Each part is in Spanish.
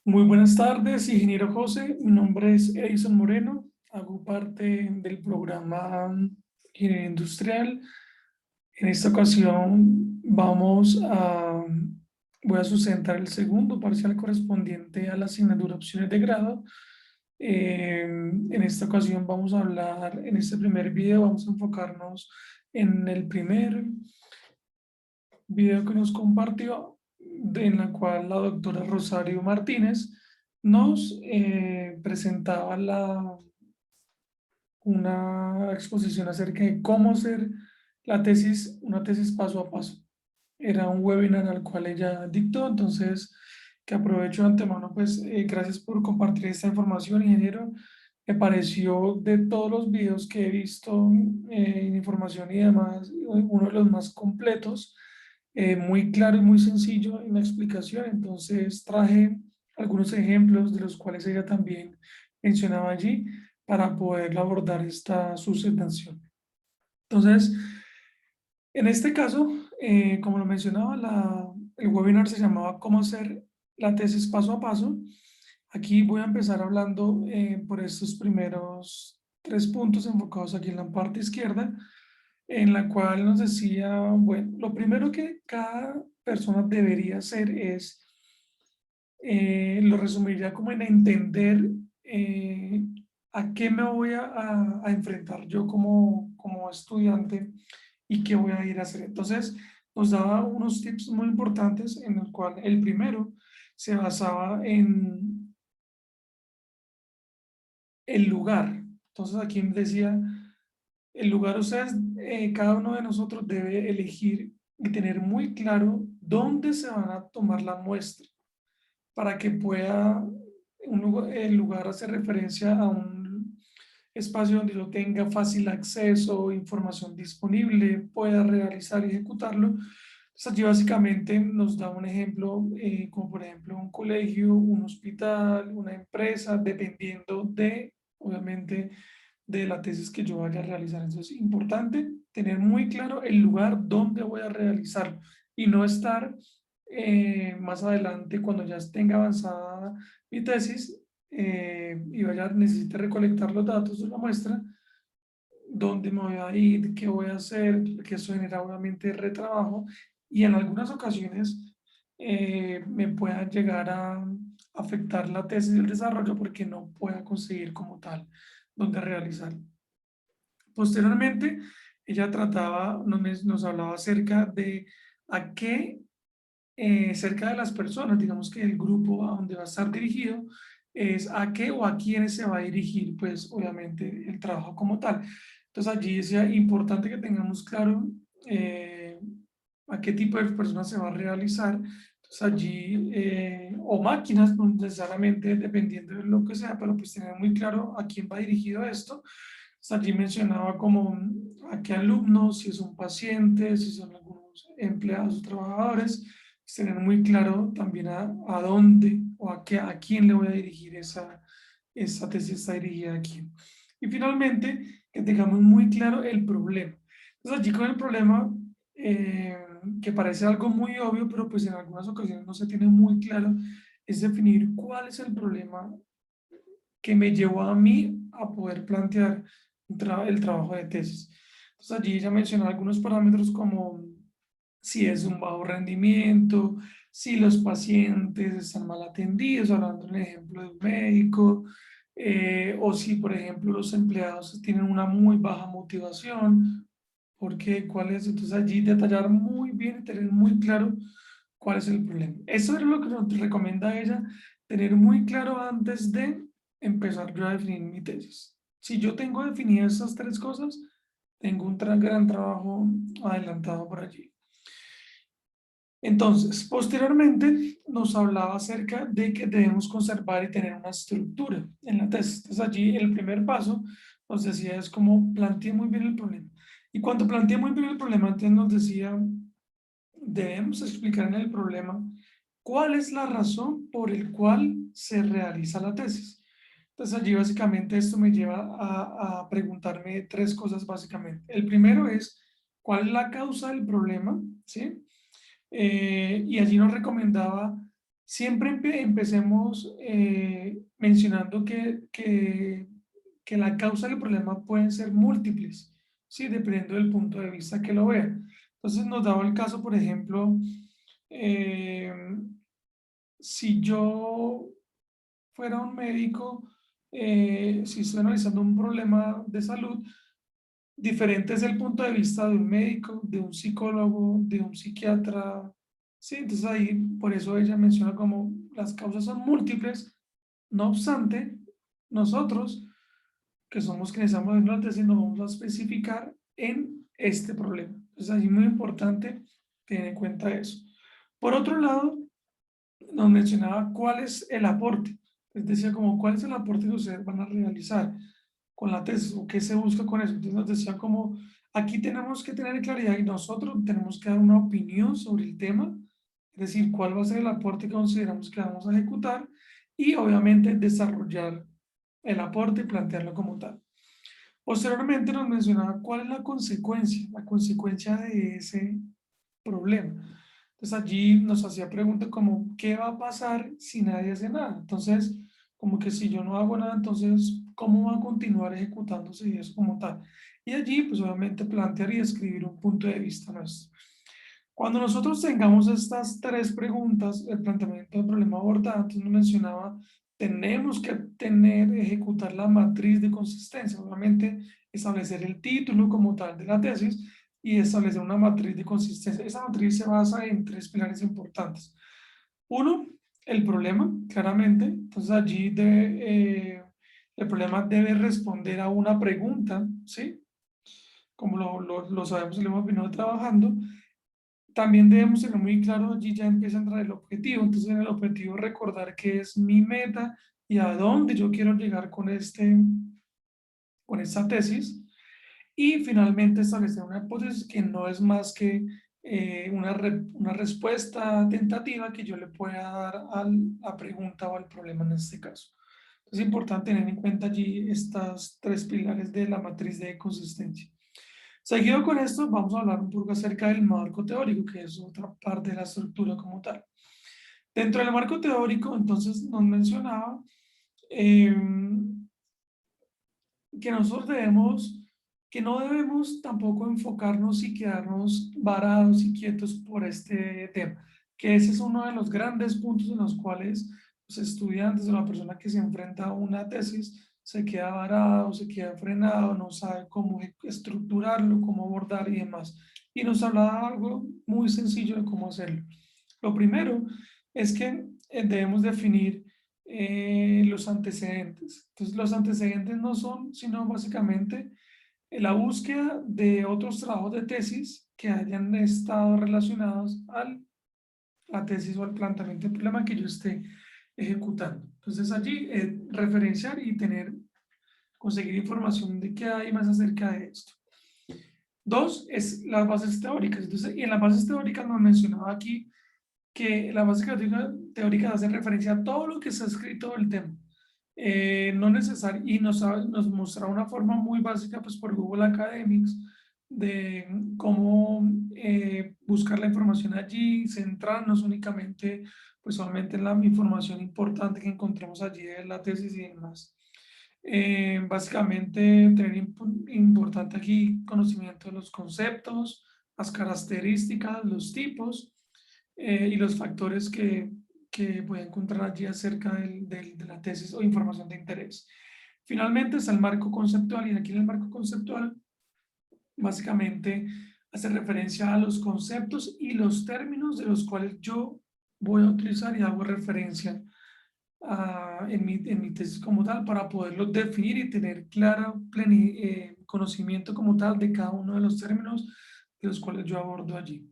Muy buenas tardes, ingeniero José. Mi nombre es Edison Moreno. Hago parte del programa Ingeniería Industrial. En esta ocasión voy a sustentar el segundo parcial correspondiente a la asignatura opciones de grado. En esta ocasión vamos a hablar, en este primer video vamos a enfocarnos en el primer video que nos compartió, en la cual la doctora Rosario Martínez nos presentaba una exposición acerca de cómo hacer la tesis, una tesis paso a paso. Era un webinar al cual ella dictó, entonces que aprovecho de antemano, pues gracias por compartir esta información, ingeniero. Me pareció de todos los videos que he visto en información y demás, uno de los más completos, muy claro y muy sencillo en la explicación. Entonces traje algunos ejemplos de los cuales ella también mencionaba allí para poder abordar esta sustentación. Entonces, en este caso, como lo mencionaba, el webinar se llamaba ¿Cómo hacer la tesis paso a paso? Aquí voy a empezar hablando por estos primeros tres puntos enfocados aquí en la parte izquierda, en la cual nos decía, bueno, lo primero que cada persona debería hacer es, lo resumiría como en entender a qué me voy a enfrentar yo como estudiante y qué voy a ir a hacer. Entonces, nos daba unos tips muy importantes en los cuales el primero se basaba en el lugar. Entonces, aquí me decía, el lugar, ustedes, cada uno de nosotros debe elegir y tener muy claro dónde se van a tomar la muestra para que pueda, el lugar hace referencia a un espacio donde yo tenga fácil acceso, información disponible, pueda realizar y ejecutarlo. Entonces allí básicamente nos da un ejemplo, como por ejemplo un colegio, un hospital, una empresa, dependiendo de, obviamente, de la tesis que yo vaya a realizar. Entonces es importante tener muy claro el lugar donde voy a realizarlo y no estar más adelante, cuando ya tenga avanzada mi tesis y vaya, necesite recolectar los datos de la muestra, dónde me voy a ir, qué voy a hacer, que eso genera obviamente retrabajo y en algunas ocasiones me pueda llegar a afectar la tesis del desarrollo porque no pueda conseguir como tal dónde realizar. Posteriormente, ella trataba, nos hablaba acerca de a qué, cerca de las personas, digamos que el grupo a donde va a estar dirigido, es a qué o a quiénes se va a dirigir, pues obviamente el trabajo como tal. Entonces allí decía, importante que tengamos claro eh, a qué tipo de personas se va a realizar. Entonces allí, o máquinas, no necesariamente, dependiendo de lo que sea, pero pues tener muy claro a quién va dirigido esto. Allí mencionaba como a qué alumnos, si es un paciente, si son algunos empleados o trabajadores, pues tener muy claro también a dónde o a quién le voy a dirigir esa tesis, está dirigida a quién. Y finalmente, que tengamos muy claro el problema. Entonces allí con el problema, que parece algo muy obvio, pero pues en algunas ocasiones no se tiene muy claro, es definir cuál es el problema que me llevó a mí a poder plantear el trabajo de tesis. Entonces allí ya mencioné algunos parámetros como si es un bajo rendimiento, si los pacientes están mal atendidos, hablando en el ejemplo de un médico, o si, por ejemplo, los empleados tienen una muy baja motivación, porque cuál es, entonces allí detallar muy bien y tener muy claro cuál es el problema. Eso es lo que nos recomienda ella, tener muy claro antes de empezar yo a definir mi tesis. Si yo tengo definidas esas tres cosas, tengo un gran trabajo adelantado por allí. Entonces, posteriormente nos hablaba acerca de que debemos conservar y tener una estructura en la tesis. Entonces allí el primer paso nos decía es como planteé muy bien el problema. Y cuando planteé muy bien el problema, entonces nos decía, debemos explicar en el problema cuál es la razón por el cual se realiza la tesis. Entonces allí básicamente esto me lleva a preguntarme tres cosas básicamente. El primero es, ¿cuál es la causa del problema? ¿Sí? Y allí nos recomendaba Siempre empecemos mencionando que la causa del problema pueden ser múltiples, ¿sí? Dependiendo del punto de vista que lo vea. Entonces nos daba el caso, por ejemplo, eh, si yo fuera un médico, si estoy analizando un problema de salud, diferente es el punto de vista de un médico, de un psicólogo, de un psiquiatra. Sí, entonces ahí, por eso ella menciona como las causas son múltiples, no obstante, nosotros, que somos quienes estamos viendo la tesis, nos vamos a especificar en este problema. Entonces ahí es muy importante tener en cuenta eso. Por otro lado, nos mencionaba cuál es el aporte. Les decía como cuál es el aporte que ustedes van a realizar con la tesis o qué se busca con eso. Entonces nos decía como aquí tenemos que tener claridad y nosotros tenemos que dar una opinión sobre el tema, es decir, cuál va a ser el aporte que consideramos que vamos a ejecutar y obviamente desarrollar el aporte y plantearlo como tal. Posteriormente nos mencionaba cuál es la consecuencia de ese problema. Entonces allí nos hacía preguntas como, ¿qué va a pasar si nadie hace nada? Entonces, como que si yo no hago nada, entonces, ¿cómo va a continuar ejecutándose eso como tal? Y allí, pues obviamente plantear y escribir un punto de vista nuestro. Cuando nosotros tengamos estas tres preguntas, el planteamiento del problema abordado, antes nos mencionaba, tenemos que ejecutar la matriz de consistencia, obviamente establecer el título como tal de la tesis y establecer una matriz de consistencia. Esa matriz se basa en tres pilares importantes. Uno, el problema, claramente. Entonces allí el problema debe responder a una pregunta, ¿sí? Como lo sabemos y lo hemos venido trabajando. También debemos tener muy claro, allí ya empieza a entrar el objetivo. Entonces en el objetivo recordar qué es mi meta y a dónde yo quiero llegar con esta tesis. Y finalmente establecer una hipótesis que no es más que una respuesta tentativa que yo le pueda dar a la pregunta o al problema en este caso. Es importante tener en cuenta allí estas tres pilares de la matriz de consistencia. Seguido con esto, vamos a hablar un poco acerca del marco teórico, que es otra parte de la estructura como tal. Dentro del marco teórico, entonces, nos mencionaba eh, que nosotros que no debemos tampoco enfocarnos y quedarnos varados y quietos por este tema, que ese es uno de los grandes puntos en los cuales los estudiantes o la persona que se enfrenta a una tesis se queda varado, se queda frenado, no sabe cómo estructurarlo, cómo abordar y demás. Y nos hablaba algo muy sencillo de cómo hacerlo. Lo primero es que debemos definir los antecedentes. Entonces, los antecedentes no son sino básicamente la búsqueda de otros trabajos de tesis que hayan estado relacionados a la tesis o al planteamiento del problema que yo esté ejecutando. Entonces, allí referenciar y conseguir información de qué hay más acerca de esto. Dos, es las bases teóricas. Entonces, y en las bases teóricas nos mencionaba aquí que la base teórica hace referencia a todo lo que se ha escrito del tema. No necesario, y nos muestra una forma muy básica pues, por Google Academics de cómo buscar la información allí, centrarnos únicamente pues solamente en la información importante que encontramos allí de la tesis y demás. Básicamente tener importante aquí conocimiento de los conceptos, las características, los tipos, y los factores que puede encontrar allí acerca de la tesis o información de interés. Finalmente está el marco conceptual y aquí en el marco conceptual básicamente hace referencia a los conceptos y los términos de los cuales yo voy a utilizar y hago referencia en mi tesis como tal para poderlos definir y tener claro conocimiento como tal de cada uno de los términos de los cuales yo abordo allí.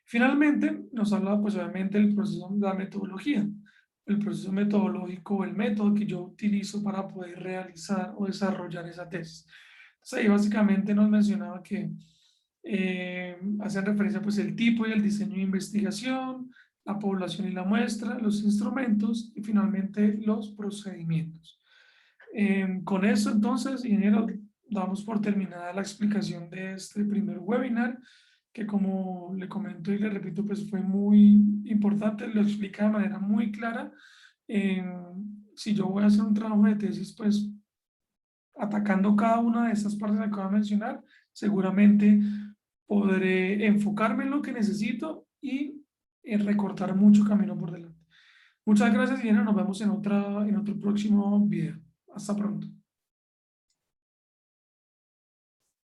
Finalmente, nos habla pues obviamente del proceso de la metodología, el proceso metodológico o el método que yo utilizo para poder realizar o desarrollar esa tesis. Entonces ahí básicamente nos mencionaba que hacen referencia pues el tipo y el diseño de investigación, la población y la muestra, los instrumentos y finalmente los procedimientos. Con eso entonces, ingeniero, damos por terminada la explicación de este primer webinar que como le comento y le repito, pues fue muy importante, lo explica de manera muy clara. Si yo voy a hacer un trabajo de tesis, pues atacando cada una de estas partes que acabo de mencionar, seguramente podré enfocarme en lo que necesito y recortar mucho camino por delante. Muchas gracias, Diana. Nos vemos en otro próximo video. Hasta pronto.